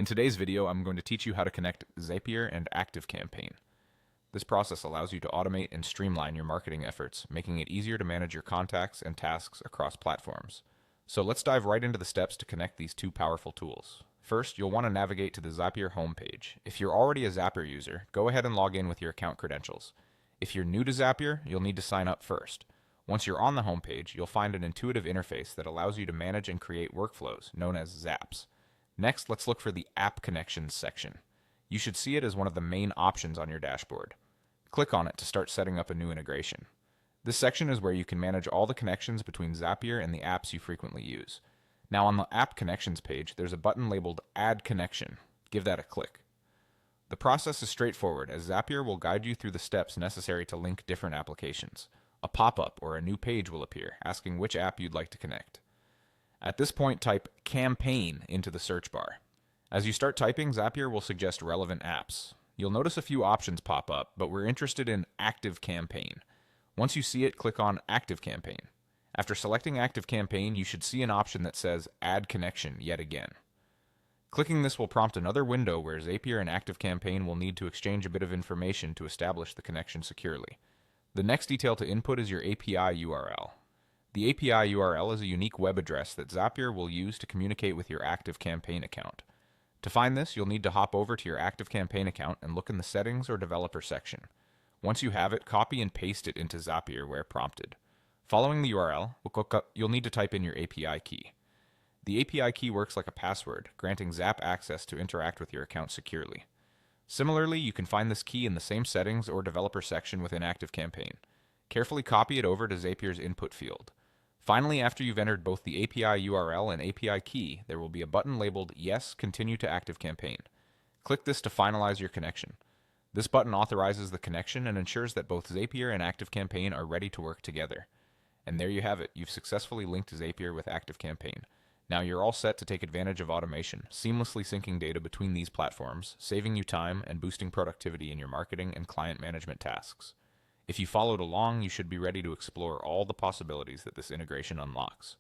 In today's video, I'm going to teach you how to connect Zapier and ActiveCampaign. This process allows you to automate and streamline your marketing efforts, making it easier to manage your contacts and tasks across platforms. So let's dive right into the steps to connect these two powerful tools. First, you'll want to navigate to the Zapier homepage. If you're already a Zapier user, go ahead and log in with your account credentials. If you're new to Zapier, you'll need to sign up first. Once you're on the homepage, you'll find an intuitive interface that allows you to manage and create workflows, known as Zaps. Next, let's look for the App Connections section. You should see it as one of the main options on your dashboard. Click on it to start setting up a new integration. This section is where you can manage all the connections between Zapier and the apps you frequently use. Now on the App Connections page, there's a button labeled Add Connection. Give that a click. The process is straightforward, as Zapier will guide you through the steps necessary to link different applications. A pop-up or a new page will appear, asking which app you'd like to connect. At this point, type Campaign into the search bar. As you start typing, Zapier will suggest relevant apps. You'll notice a few options pop up, but we're interested in ActiveCampaign. Once you see it, click on ActiveCampaign. After selecting ActiveCampaign, you should see an option that says Add Connection yet again. Clicking this will prompt another window where Zapier and ActiveCampaign will need to exchange a bit of information to establish the connection securely. The next detail to input is your API URL. The API URL is a unique web address that Zapier will use to communicate with your ActiveCampaign account. To find this, you'll need to hop over to your ActiveCampaign account and look in the Settings or Developer section. Once you have it, copy and paste it into Zapier where prompted. Following the URL, you'll need to type in your API key. The API key works like a password, granting Zap access to interact with your account securely. Similarly, you can find this key in the same Settings or Developer section within ActiveCampaign. Carefully copy it over to Zapier's input field. Finally, after you've entered both the API URL and API key, there will be a button labeled Yes, Continue to ActiveCampaign. Click this to finalize your connection. This button authorizes the connection and ensures that both Zapier and ActiveCampaign are ready to work together. And there you have it. You've successfully linked Zapier with ActiveCampaign. Now you're all set to take advantage of automation, seamlessly syncing data between these platforms, saving you time and boosting productivity in your marketing and client management tasks. If you followed along, you should be ready to explore all the possibilities that this integration unlocks.